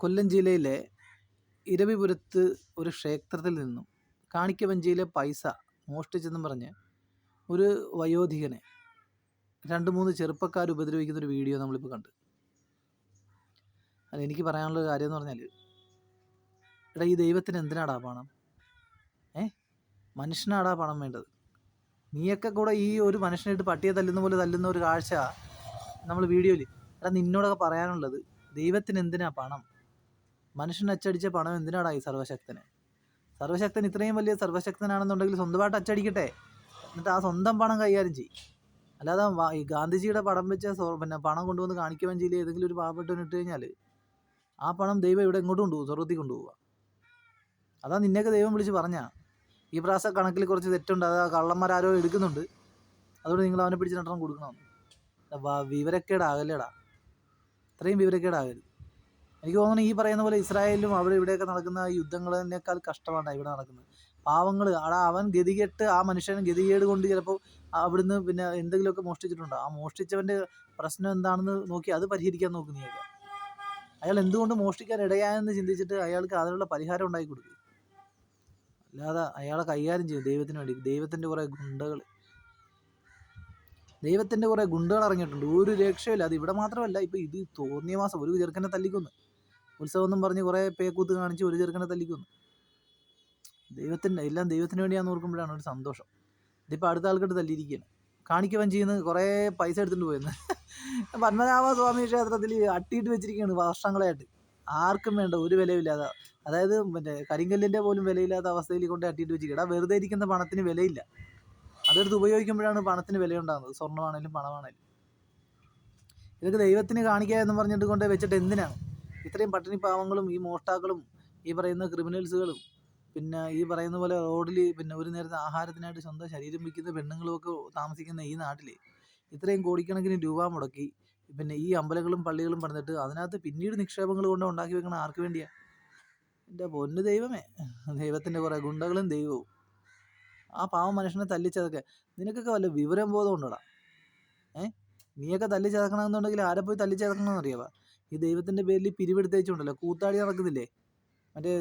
കൊല്ലം ജില്ലയിലെ ഇരവിപുരത്ത് ഒരു ക്ഷേത്രത്തിൽ നിന്നും കാണിക്കവഞ്ചിയിലെ പൈസ മോഷ്ടിച്ചെന്നും പറഞ്ഞ് ഒരു വയോധികനെ 2-3 ചെറുപ്പക്കാർ ഉപദ്രവിക്കുന്ന ഒരു വീഡിയോ നമ്മളിപ്പോൾ കണ്ട്. അത് എനിക്ക് പറയാനുള്ള കാര്യം എന്ന് പറഞ്ഞാൽ, എടാ, ഈ ദൈവത്തിന് എന്തിനാടാ പണം? മനുഷ്യനാടാ പണം വേണ്ടത്. നീയൊക്കെ കൂടെ ഈ ഒരു മനുഷ്യനായിട്ട് പട്ടിയെ തല്ലുന്ന പോലെ തല്ലുന്ന ഒരു കാഴ്ച നമ്മൾ വീഡിയോയിൽ. എടാ, നിന്നോടൊക്കെ പറയാനുള്ളത്, ദൈവത്തിന് എന്തിനാ പണം? മനുഷ്യൻ അച്ചടിച്ച പണം എന്തിനാടാ ഈ സർവ്വശക്തന്? സർവ്വശക്തൻ ഇത്രയും വലിയ സർവ്വശക്തനാണെന്നുണ്ടെങ്കിൽ സ്വന്തമായിട്ട് അച്ചടിക്കട്ടെ, എന്നിട്ട് ആ സ്വന്തം പണം കൈകാര്യം ചെയ്യും. അല്ലാതെ ഈ ഗാന്ധിജിയുടെ പടം വെച്ച പണം കൊണ്ടുവന്ന് കാണിക്കവഞ്ചിയിൽ ഏതെങ്കിലും ഒരു പാവപ്പെട്ടവന് ഇട്ട് കഴിഞ്ഞാൽ ആ പണം ദൈവം ഇവിടെ എങ്ങോട്ട് കൊണ്ടുപോകും? സ്വർഗത്തിൽ കൊണ്ടുപോവുക. അതാ നിന്നെയൊക്കെ ദൈവം വിളിച്ച് പറഞ്ഞ ഈ പ്രാവശ്യ കണക്കിൽ കുറച്ച് തെറ്റുണ്ട്, അത് കള്ളന്മാരാരോ എടുക്കുന്നുണ്ട്, അതുകൊണ്ട് നിങ്ങൾ അവനെ പിടിച്ച് 2 കൊടുക്കണമെന്ന്. വിവരക്കേടാകല്ലേടാ, ഇത്രയും വിവരക്കേടാകരുത്. എനിക്ക് തോന്നുന്നു ഈ പറയുന്ന പോലെ ഇസ്രായേലിലും അവിടെ ഇവിടെയൊക്കെ നടക്കുന്ന യുദ്ധങ്ങളതിനേക്കാൾ കഷ്ടമാണ് ഇവിടെ നടക്കുന്നത്. പാവങ്ങൾ, അവൻ ഗതികെട്ട്, ആ മനുഷ്യൻ ഗതികേട് കൊണ്ട് ചിലപ്പോൾ അവിടുന്ന് പിന്നെ എന്തെങ്കിലുമൊക്കെ മോഷ്ടിച്ചിട്ടുണ്ടോ, ആ മോഷ്ടിച്ചവൻ്റെ പ്രശ്നം എന്താണെന്ന് നോക്കി അത് പരിഹരിക്കാൻ നോക്കുന്നതൊക്കെ. അയാൾ എന്തുകൊണ്ട് മോഷ്ടിക്കാൻ ഇടയായെന്ന് ചിന്തിച്ചിട്ട് അയാൾക്ക് അതിനുള്ള പരിഹാരം ഉണ്ടാക്കി കൊടുക്കുക. അല്ലാതെ അയാളെ കൈകാര്യം ചെയ്യും ദൈവത്തിന് വേണ്ടി. ദൈവത്തിൻ്റെ കുറേ ഗുണ്ടകൾ ഇറങ്ങിയിട്ടുണ്ട്, ഒരു രക്ഷയില്ല. അത് ഇവിടെ മാത്രമല്ല, ഇപ്പോൾ ഇത് തോന്നിയ മാസം ഒരു ചെറുക്കനെ തല്ലിക്കൊന്നു. ഉത്സവം എന്നും പറഞ്ഞ് കുറേ പേക്കൂത്ത് കാണിച്ച് ഒരു ചെറുക്കനെ തല്ലിക്കൊന്നു. എല്ലാം ദൈവത്തിന് വേണ്ടിയാണെന്ന് ഓർക്കുമ്പോഴാണ് ഒരു സന്തോഷം. ഇതിപ്പോൾ അടുത്ത ആൾക്കാട്ട് തല്ലിയിരിക്കുകയാണ്. കാണിക്കവഞ്ചിന്ന് കുറേ പൈസ എടുത്തുകൊണ്ട് പോയെന്ന് പത്മനാഭ സ്വാമി ക്ഷേത്രത്തിൽ അട്ടിയിട്ട് വെച്ചിരിക്കുകയാണ് വർഷങ്ങളായിട്ട്. ആർക്കും വേണ്ട, ഒരു വിലയില്ലാതെ. അതായത് കരിങ്കല്ലിൻ്റെ പോലും വിലയില്ലാത്ത അവസ്ഥയിൽ കൊണ്ട് അട്ടിയിട്ട് വെച്ചിരിക്കുക. വെറുതെ ഇരിക്കുന്ന പണത്തിന് വിലയില്ല, അതെടുത്ത് ഉപയോഗിക്കുമ്പോഴാണ് പണത്തിന് വിലയുണ്ടാകുന്നത്, സ്വർണ്ണമാണേലും പണമാണേലും. ഇതൊക്കെ ദൈവത്തിന് കാണിക്കുക എന്ന് പറഞ്ഞിട്ട് കൊണ്ട് വെച്ചിട്ട് എന്തിനാണ്? ഇത്രയും പട്ടിണി പാവങ്ങളും ഈ മോഷ്ടാക്കളും ഈ പറയുന്ന ക്രിമിനൽസുകളും പിന്നെ ഈ പറയുന്ന പോലെ റോഡിൽ പിന്നെ ഒരു നേരത്തെ ആഹാരത്തിനായിട്ട് സ്വന്തം ശരീരം വിൽക്കുന്ന പെണ്ണുങ്ങളുമൊക്കെ താമസിക്കുന്ന ഈ നാട്ടിൽ ഇത്രയും കോടിക്കണക്കിന് രൂപ മുടക്കി പിന്നെ ഈ അമ്പലങ്ങളും പള്ളികളും പണിതിട്ട് അതിനകത്ത് പിന്നീട് നിക്ഷേപങ്ങൾ കൊണ്ട് ഉണ്ടാക്കി വെക്കണം ആർക്ക് വേണ്ടിയാ? എൻ്റെ പൊന്നു ദൈവമേ, ദൈവത്തിൻ്റെ കുറേ ഗുണ്ടകളും ദൈവവും. ആ പാവം മനുഷ്യനെ തല്ലിച്ചതൊക്കെ നിനക്കൊക്കെ വല്ല വിവരം ബോധം ഉണ്ടോടാ? നീയൊക്കെ തല്ലിച്ചതക്കണമെന്നുണ്ടെങ്കിൽ ആരെ പോയി തല്ലിച്ചതക്കണമെന്ന് അറിയാവാ? ഈ ദൈവത്തിൻ്റെ പേരിൽ പിരിവെടുത്തേച്ചുണ്ടല്ലോ കൂത്താടി നടക്കുന്നില്ലേ, മറ്റേ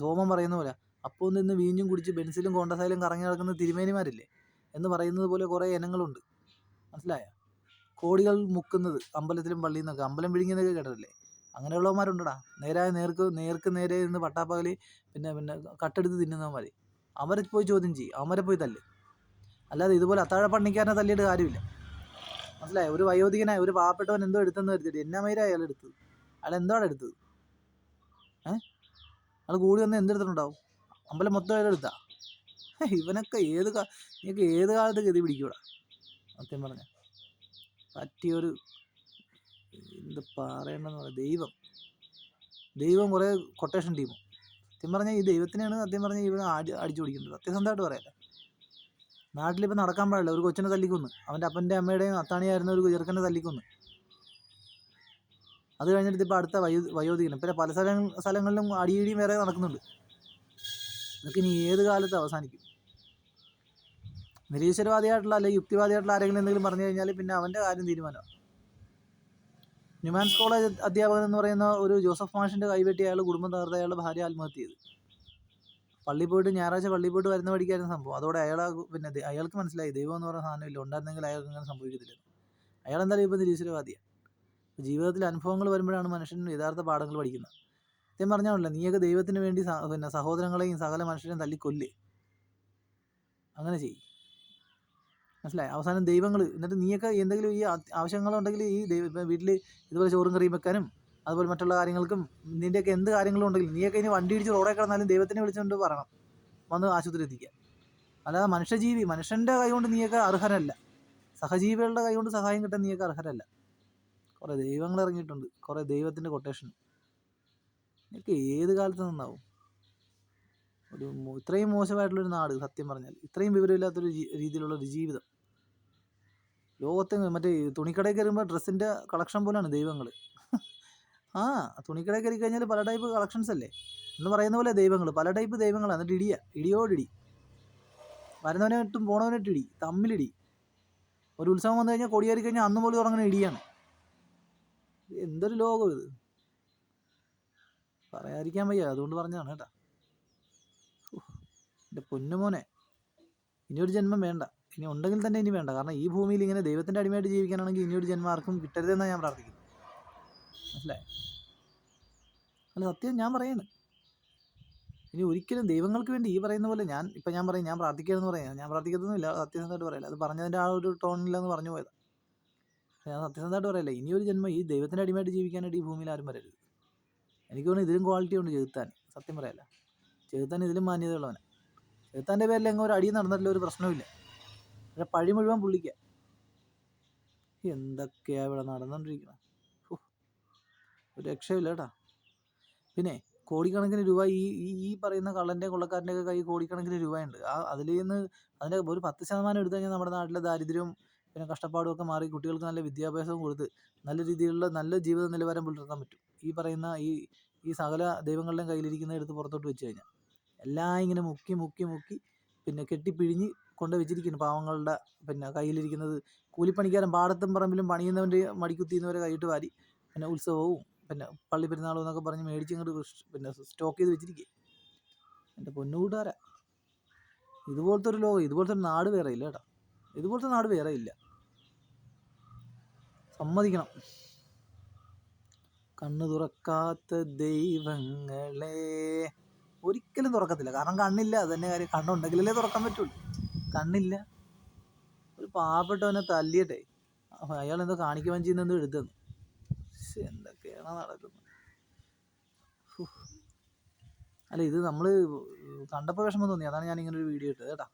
സോമൻ പറയുന്ന പോലെ അപ്പോൾ നിന്ന് വീഞ്ഞും കുടിച്ച് ബെൻസിലും കോണ്ടസായാലും കറങ്ങി നടക്കുന്ന തിരുമേനിമാരില്ലേ എന്ന് പറയുന്നത് പോലെ കുറേ ഇനങ്ങളുണ്ട്, മനസ്സിലായ? കോടികൾ മുക്കുന്നത് അമ്പലത്തിലും പള്ളിയിൽ നിന്നൊക്കെ, അമ്പലം വിഴുങ്ങിയെന്നൊക്കെ കേട്ടിട്ടില്ലേ? അങ്ങനെയുള്ളവന്മാരുണ്ടടാ. നേർക്ക് നേരെ നിന്ന് പട്ടാപ്പകലി പിന്നെ കട്ടെടുത്ത് തിന്നുന്നവന്മാർ. അവരെ പോയി ചോദ്യം ചെയ്യും, അവരെ പോയി തല്ല്. അല്ലാതെ ഇതുപോലെ അത്താഴ പണിക്കാരനെ തല്ലിയിട്ട് കാര്യമില്ല, മനസ്സിലായോ? ഒരു വയോധികനായ ഒരു പാവപ്പെട്ടവൻ എന്തോ എടുത്തെന്ന് കരുതിയിട്ട് എന്നാ മൈര അയാൾ എടുത്തത്? അയാൾ എന്താണ് എടുത്തത്? അയാൾ കൂടി വന്ന് എന്തെടുത്തിട്ടുണ്ടാവും? അമ്പലം മൊത്തം അയാൾ എടുത്താ? ഇവനൊക്കെ നീക്ക് ഏത് കാലത്ത് ഗതി പിടിക്കൂടാ? സത്യം പറഞ്ഞ പറ്റിയൊരു എന്ത് പറയണ്ടെന്ന് പറയാം. ദൈവം കുറേ കൊട്ടേഷൻ ടീമും. സത്യം പറഞ്ഞാൽ ഈ ദൈവത്തിനാണ് സത്യം പറഞ്ഞാൽ ഇവന് അടിച്ചു പിടിക്കുന്നത്. സത്യസന്ധമായിട്ട് പറയാല്ല. നാട്ടിലിപ്പോൾ നടക്കാൻ പാടില്ല, ഒരു കൊച്ചിനെ തല്ലിക്കൊന്ന്, അവൻ്റെ അപ്പൻ്റെ അമ്മയുടെയും അത്താണിയായിരുന്ന ഒരു ചെറുക്കനെ തല്ലിക്കൊന്ന്. അത് കഴിഞ്ഞിട്ട് ഇപ്പോൾ അടുത്ത വയോധികനും പിന്നെ പല സ്ഥലങ്ങളിലും അടിയിടിയും വേറെ നടക്കുന്നുണ്ട്. ഇതൊക്കെ ഇനി ഏത് കാലത്ത് അവസാനിക്കും? നിരീശ്വരവാദിയായിട്ടുള്ള അല്ലെങ്കിൽ യുക്തിവാദിയായിട്ടുള്ള ആരെങ്കിലും എന്തെങ്കിലും പറഞ്ഞു കഴിഞ്ഞാൽ പിന്നെ അവൻ്റെ കാര്യം തീരുമാനമാണ്. ന്യൂമാൻസ് കോളേജ് അധ്യാപകൻ എന്ന് പറയുന്ന ഒരു ജോസഫ് മാഷിൻ്റെ കൈവെട്ടി അയാൾ കുടുംബം തകർത്ത് അയാളുടെ ഭാര്യ ആത്മഹത്യ ചെയ്തു. ഞായറാഴ്ച പള്ളിയിൽ പോയിട്ട് വരുന്ന വഴിക്കായിരുന്നു സംഭവം. അതോടെ അയാൾക്ക് മനസ്സിലായി ദൈവം എന്ന് പറയുന്ന സാധനമില്ല, ഉണ്ടായിരുന്നെങ്കിൽ അയാൾക്ക് അങ്ങനെ സംഭവിക്കത്തില്ല. അയാൾ എന്തായാലും ഇപ്പോൾ നിരീശ്വരവാദിയാണ്. ജീവിതത്തിൽ അനുഭവങ്ങൾ വരുമ്പോഴാണ് മനുഷ്യൻ യഥാർത്ഥ പാഠങ്ങൾ പഠിക്കുന്നത്. സത്യം പറഞ്ഞാണല്ലോ, നീയൊക്കെ ദൈവത്തിന് വേണ്ടി സഹോദരങ്ങളെയും സകല മനുഷ്യരെയും തല്ലിക്കൊല്ലേ, അങ്ങനെ ചെയ്യും, മനസ്സിലായി? അവസാനം ദൈവങ്ങൾ എന്നിട്ട് നീയൊക്കെ എന്തെങ്കിലും ഈ ആവശ്യങ്ങളുണ്ടെങ്കിൽ ഈ വീട്ടിൽ ഇതുപോലെ ചോറും കറിയും വെക്കാനും അതുപോലെ മറ്റുള്ള കാര്യങ്ങൾക്കും നിൻ്റെയൊക്കെ എന്ത് കാര്യങ്ങളും ഉണ്ടെങ്കിലും നീയൊക്കെ ഇനി വണ്ടി ഇടിച്ച് റോഡേ കിടന്നാലും ദൈവത്തിനെ വിളിച്ചുകൊണ്ട് പറയണം വന്ന് ആശുപത്രി എത്തിക്കാൻ. അല്ലാതെ മനുഷ്യൻ്റെ കൈ കൊണ്ട് നീയൊക്കെ അർഹരല്ല, സഹജീവികളുടെ കൈ കൊണ്ട് സഹായം കിട്ടാൻ നീയൊക്കെ അർഹരല്ല. കുറേ ദൈവങ്ങൾ ഇറങ്ങിയിട്ടുണ്ട്, കുറേ ദൈവത്തിൻ്റെ കൊട്ടേഷൻ. നീയൊക്കെ ഏത് കാലത്ത് നന്നാവും? ഇത്രയും മോശമായിട്ടുള്ളൊരു നാട്, സത്യം പറഞ്ഞാൽ ഇത്രയും വിവരമില്ലാത്തൊരു രീതിയിലുള്ളൊരു ജീവിതം. ലോകത്തെ മറ്റേ തുണിക്കടയിൽ കയറുമ്പോൾ ഡ്രസ്സിൻ്റെ കളക്ഷൻ പോലെയാണ് ദൈവങ്ങൾ. തുണിക്കടയിൽ കയറി കഴിഞ്ഞാൽ പല ടൈപ്പ് കളക്ഷൻസ് അല്ലേ എന്ന് പറയുന്ന പോലെ ദൈവങ്ങൾ, പല ടൈപ്പ് ദൈവങ്ങളാണ്. എന്നിട്ട് ഇടിയോടിടി, വരുന്നവനായിട്ടും പോണവനായിട്ട് ഇടി, തമ്മിലിടി. ഒരു ഉത്സവം വന്നു കഴിഞ്ഞാൽ കൊടിയേറി കഴിഞ്ഞാൽ അന്ന് പോലും തുടങ്ങുന്ന ഇടിയാണ്. എന്തൊരു ലോകം ഇത്! പറയാതിരിക്കാൻ വയ്യ, അതുകൊണ്ട് പറഞ്ഞതാണ് കേട്ടാ. എൻ്റെ പൊന്നുമോനെ, ഇനിയൊരു ജന്മം വേണ്ട. ഇനി ഉണ്ടെങ്കിൽ തന്നെ ഇനി വേണ്ട. കാരണം ഈ ഭൂമിയിൽ ഇങ്ങനെ ദൈവത്തിൻ്റെ അടിമയായിട്ട് ജീവിക്കാനാണെങ്കിൽ ഇനിയൊരു ജന്മം ആർക്കും കിട്ടരുതെന്നാണ് ഞാൻ പ്രാർത്ഥിക്കുന്നത്. മനസ്സിലായി? അല്ല, സത്യം ഞാൻ പറയാണ്. ഇനി ഒരിക്കലും ദൈവങ്ങൾക്ക് വേണ്ടി ഈ പറയുന്ന പോലെ ഞാൻ പറയും ഞാൻ പ്രാർത്ഥിക്കരുതെന്ന് പറയാം. ഞാൻ പ്രാർത്ഥിക്കത്തൊന്നുമില്ല, സത്യസന്ധമായിട്ട് പറയില്ല. അത് പറഞ്ഞതിൻ്റെ ആ ഒരു ടോണില്ലെന്ന് പറഞ്ഞു പോയത്. ഞാൻ സത്യസന്ധമായിട്ട് പറയില്ല. ഇനിയൊരു ജന്മം ഈ ദൈവത്തിൻ്റെ അടിമയായിട്ട് ജീവിക്കാനായിട്ട് ഈ ഭൂമിയിൽ ആരും വരരുത്. എനിക്ക് തോന്നുന്നു ഇതിലും ക്വാളിറ്റി ഉണ്ട് ചെകുത്താൻ. സത്യം പറയല്ല, ചെകുത്താൻ ഇതിലും മാന്യതയുള്ളവനാണ്. ചെകുത്താൻ്റെ പേരിൽ എങ്ങും ഒരു അടി നടന്നിട്ടില്ല, ഒരു പ്രശ്നവുമില്ല. പക്ഷെ പഴി മുഴുവൻ പുള്ളിക്കുക. എന്തൊക്കെയാണ് ഇവിടെ നടന്നുകൊണ്ടിരിക്കുന്നത്. ഒരു രക്ഷയില്ല കേട്ടാ. പിന്നെ കോടിക്കണക്കിന് രൂപ ഈ ഈ പറയുന്ന കള്ളൻ്റെ കൊള്ളക്കാരൻ്റെ ഒക്കെ കൈ കോടിക്കണക്കിന് രൂപയുണ്ട്. അതിൽ നിന്ന് അതിൻ്റെ ഒരു 10% എടുത്തു കഴിഞ്ഞാൽ നമ്മുടെ നാട്ടിലെ ദാരിദ്ര്യവും പിന്നെ കഷ്ടപ്പാടും ഒക്കെ മാറി കുട്ടികൾക്ക് നല്ല വിദ്യാഭ്യാസവും കൊടുത്ത് നല്ല രീതിയിലുള്ള നല്ല ജീവിത നിലവാരം പുലർത്താൻ പറ്റും. ഈ പറയുന്ന ഈ സകല ദൈവങ്ങളുടെയും കയ്യിലിരിക്കുന്ന എടുത്ത് പുറത്തോട്ട് വെച്ച് കഴിഞ്ഞാൽ എല്ലാം ഇങ്ങനെ മുക്കി മുക്കി മുക്കി പിന്നെ കെട്ടിപ്പിഴിഞ്ഞ് കൊണ്ട് വെച്ചിരിക്കുന്നു പാവങ്ങളുടെ പിന്നെ കയ്യിലിരിക്കുന്നത്. കൂലിപ്പണിക്കാരൻ പാടത്തും പറമ്പിലും പണിയുന്നവൻ്റെ മടിക്കുത്തിന്നവരെ കൈയിട്ട് വാരി പിന്നെ ഉത്സവവും പിന്നെ പള്ളി പെരുന്നാളും എന്നൊക്കെ പറഞ്ഞ് മേടിച്ച് ഇങ്ങോട്ട് പിന്നെ സ്റ്റോക്ക് ചെയ്ത് വെച്ചിരിക്കുക. എൻ്റെ പൊന്നുകൂട്ടുകാരാ, ഇതുപോലത്തെ ഒരു ലോകം, ഇതുപോലത്തെ ഒരു നാട് വേറെ ഇല്ല കേട്ടോ. ഇതുപോലത്തെ നാട് വേറെ ഇല്ല, സമ്മതിക്കണം. കണ്ണ് തുറക്കാത്ത ദൈവങ്ങളെ ഒരിക്കലും തുറക്കത്തില്ല. കാരണം കണ്ണില്ല, അത് തന്നെ കാര്യം. കണ്ണുണ്ടെങ്കിലല്ലേ തുറക്കാൻ പറ്റുള്ളൂ. കണ്ണില്ല. ഒരു പാവപ്പെട്ടവനെ തല്ലിയിട്ടെ അയാൾ എന്തോ കാണിക്കുവാൻ ചെയ്യുന്നെന്തോ എടുത്തെന്ന്. എന്തൊക്കെയാണ് നടക്കുന്നത്. അല്ല, ഇത് നമ്മൾ കണ്ടപ്പോൾ വിഷമം തോന്നി, അതാണ് ഞാൻ ഇങ്ങനെ ഒരു വീഡിയോ ഇട്ടത് കേട്ടോ.